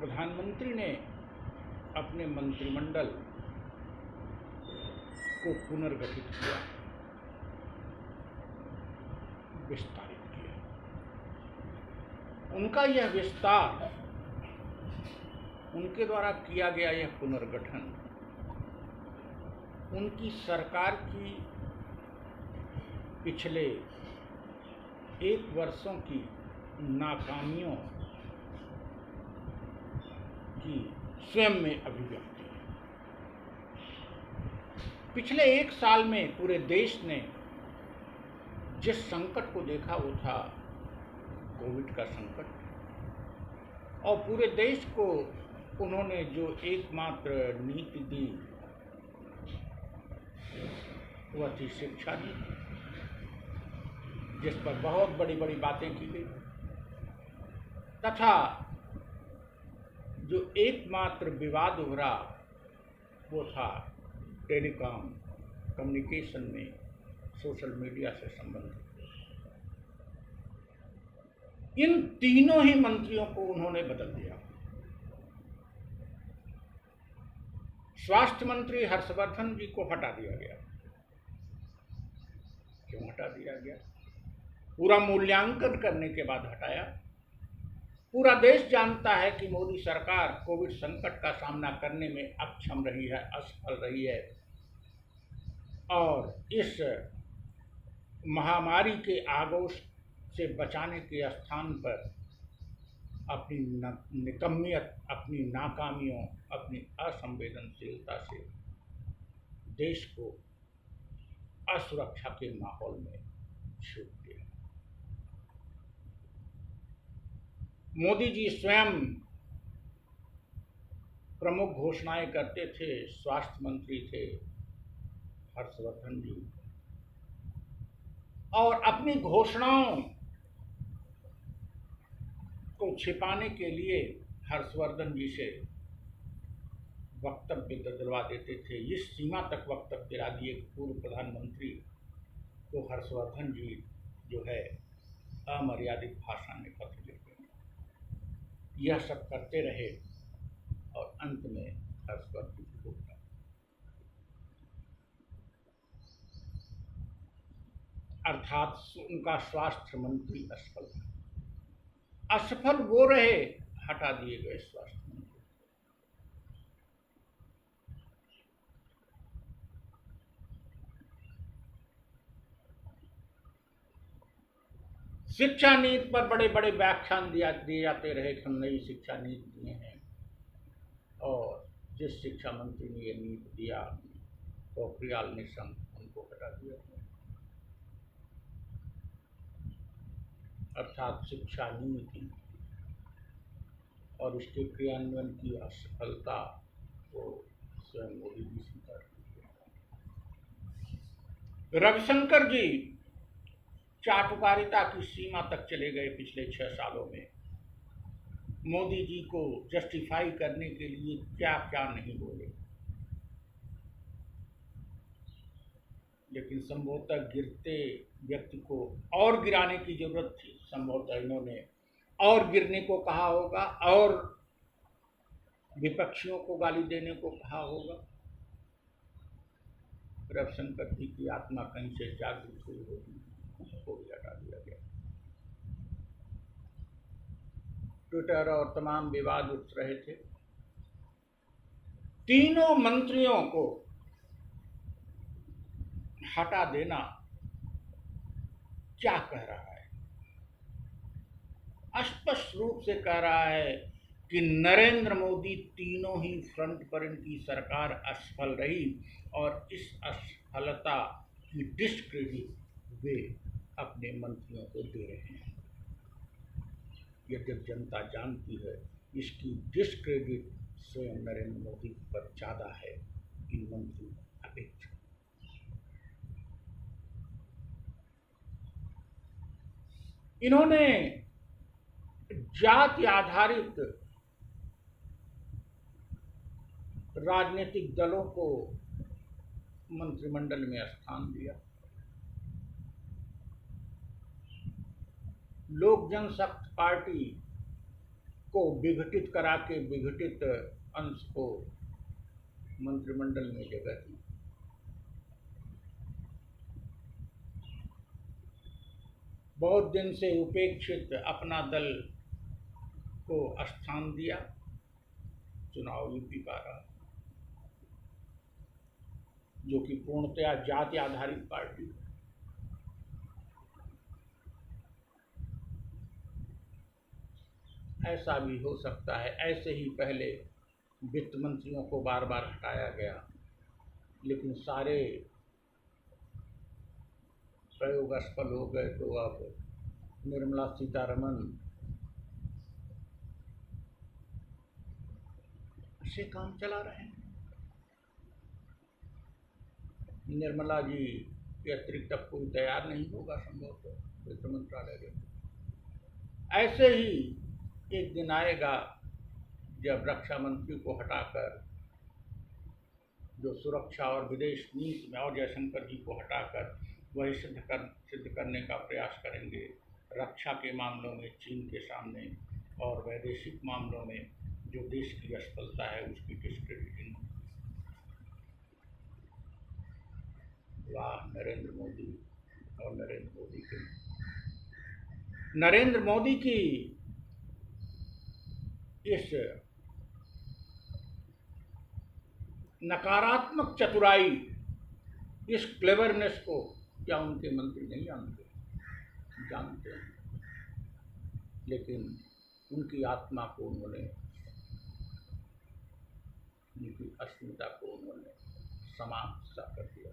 प्रधानमंत्री ने अपने मंत्रिमंडल को पुनर्गठित किया, विस्तारित किया। उनका यह विस्तार, उनके द्वारा किया गया यह पुनर्गठन उनकी सरकार की पिछले 1 वर्षों की नाकामियों की स्वयं में अभिव्यक्ति है। पिछले 1 साल में पूरे देश ने जिस संकट को देखा वो था कोविड का संकट, और पूरे देश को उन्होंने जो एकमात्र नीति दी वह थी शिक्षा नीति, जिस पर बहुत बड़ी बड़ी बातें की गई, तथा जो एकमात्र विवाद उभरा वो था टेलीकॉम कम्युनिकेशन में सोशल मीडिया से संबंधित। इन तीनों ही मंत्रियों को उन्होंने बदल दिया। स्वास्थ्य मंत्री हर्षवर्धन जी को हटा दिया गया। क्यों हटा दिया गया? पूरा मूल्यांकन करने के बाद हटाया। पूरा देश जानता है कि मोदी सरकार कोविड संकट का सामना करने में अक्षम रही है, असफल रही है, और इस महामारी के आगोश से बचाने के स्थान पर अपनी निकम्मियत, अपनी नाकामियों, अपनी असंवेदनशीलता से देश को असुरक्षा के माहौल में छोड़ दिया। मोदी जी स्वयं प्रमुख घोषणाएं करते थे। स्वास्थ्य मंत्री थे हर्षवर्धन जी, और अपनी घोषणाओं को छिपाने के लिए हर्षवर्धन जी से वक्तव्य दिलवा देते थे। इस सीमा तक वक्तव्य दिला दिए कि पूर्व प्रधानमंत्री को हर्षवर्धन जी जो है अमर्यादित भाषा में पत्र लिखते हैं। यह सब करते रहे और अंत में हर्षवर्धन जी को अर्थात उनका स्वास्थ्य मंत्री असफल था। असफल वो रहे, हटा दिए गए स्वास्थ्य मंत्री। शिक्षा नीति पर बड़े बड़े व्याख्यान दिए जाते रहे कि हम नई शिक्षा नीति दिए हैं, और जिस शिक्षा मंत्री ने ये नीति दिया पोखरियाल निशंक, उनको हटा दिया। अर्थात शिक्षा नीति और उसके क्रियान्वयन की असफलता को स्वयं मोदी जी स्वीकार किया। रविशंकर जी चाटुकारिता की सीमा तक चले गए पिछले 6 सालों में। मोदी जी को जस्टिफाई करने के लिए क्या क्या नहीं बोले, लेकिन संभवतः गिरते व्यक्ति को और गिराने की जरूरत थी। संभवतः इन्होंने और गिरने को कहा होगा और विपक्षियों को गाली देने को कहा होगा। रविशंकर जी की आत्मा कहीं से जागृत हुई होगी, उसको भी हटा दिया गया। ट्विटर और तमाम विवाद उठ रहे थे। तीनों मंत्रियों को हटा देना क्या कह रहा है? स्पष्ट रूप से कह रहा है कि नरेंद्र मोदी तीनों ही फ्रंट पर इनकी सरकार असफल रही, और इस असफलता की डिस्क्रेडिट वे अपने मंत्रियों को दे रहे हैं। यद्यपि जनता जानती है इसकी डिस्क्रेडिट स्वयं नरेंद्र मोदी पर ज्यादा है इन मंत्री अपेक्षा। इन्होंने जाति आधारित राजनीतिक दलों को मंत्रिमंडल में स्थान दिया। लोक जनशक्ति पार्टी को विघटित करा के विघटित अंश को मंत्रिमंडल में जगह दी। बहुत दिन से उपेक्षित अपना दल को स्थान दिया, चुनाव यूपी पा रहा, जो कि पूर्णतया जाति आधारित पार्टी। ऐसा भी हो सकता है, ऐसे ही पहले वित्त मंत्रियों को बार बार हटाया गया, लेकिन सारे प्रयोग असफल हो गए, तो अब निर्मला सीतारमण से काम चला रहे हैं। निर्मला जी के अतिरिक्त अब कोई तैयार नहीं होगा संभवतः वित्त मंत्रालय में। ऐसे ही एक दिन आएगा जब रक्षा मंत्री को हटाकर, जो सुरक्षा और विदेश नीति में, और जयशंकर जी को हटाकर वही सिद्ध करने का प्रयास करेंगे रक्षा के मामलों में चीन के सामने, और वैदेशिक मामलों में जो देश की असफलता है उसकी डिस्क्रेडिटिंग। वाह नरेंद्र मोदी और नरेंद्र मोदी की इस नकारात्मक चतुराई, इस क्लेवरनेस को क्या उनके मंत्री नहीं जानते हैं, लेकिन उनकी आत्मा को उन्होंने, उनकी अस्मिता को उन्होंने समाप्त सा कर दिया।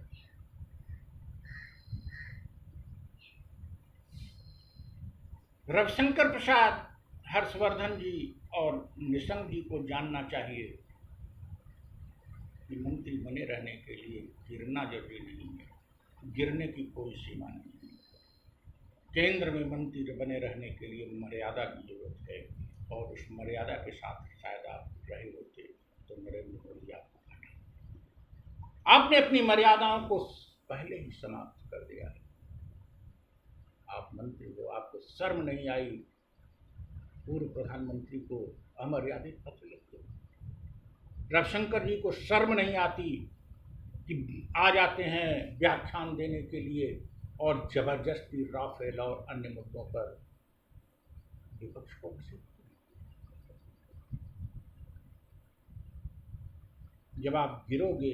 रविशंकर प्रसाद, हर्षवर्धन जी और निशंक जी को जानना चाहिए कि मंत्री बने रहने के लिए गिरना जरूरी नहीं है, गिरने की कोई सीमा नहीं है। केंद्र में मंत्री बने रहने के लिए मर्यादा की जरूरत है, और उस मर्यादा के साथ शायद आप रहे होते तो नरेंद्र मोदी आपको हटा। आपने अपनी मर्यादाओं को पहले ही समाप्त कर दिया है। आप मंत्री हो, आपको शर्म नहीं आई पूर्व प्रधानमंत्री को अमर्यादित पत्र लिखते? रविशंकर जी को शर्म नहीं आती कि आ जाते हैं व्याख्यान देने के लिए और जबरदस्ती राफेल और अन्य मुद्दों पर विपक्ष को घसीटते? जब आप गिरोगे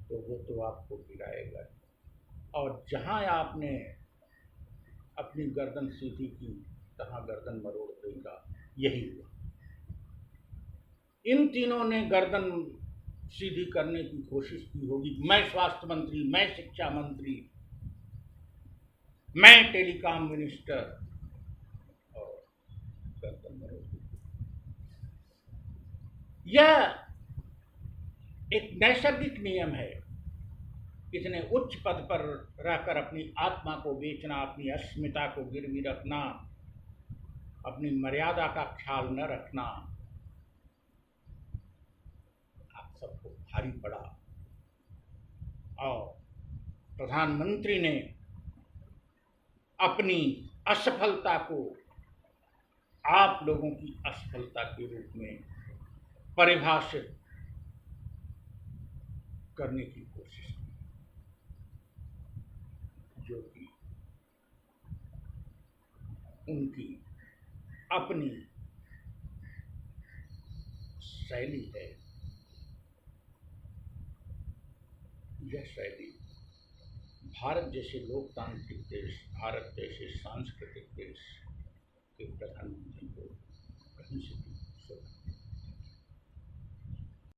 तो वो तो आपको गिराएगा, और जहां आपने अपनी गर्दन सीधी की तहां गर्दन मरोड़ देगा। यही हुआ। इन तीनों ने गर्दन सीधी करने की कोशिश की होगी। मैं स्वास्थ्य मंत्री, मैं शिक्षा मंत्री, मैं टेलीकॉम मिनिस्टर, और गर्दन मरोड़ दी। यह एक नैसर्गिक नियम है। इतने उच्च पद पर रहकर अपनी आत्मा को बेचना, अपनी अस्मिता को गिरवी रखना, अपनी मर्यादा का ख्याल न रखना आप सबको भारी पड़ा। और प्रधानमंत्री ने अपनी असफलता को आप लोगों की असफलता के रूप में परिभाषित करने की कोशिश की, जो कि उनकी अपनी शैली है। यह शैली भारत जैसे लोकतांत्रिक देश, भारत जैसे सांस्कृतिक देश के प्रधानमंत्री को कहीं से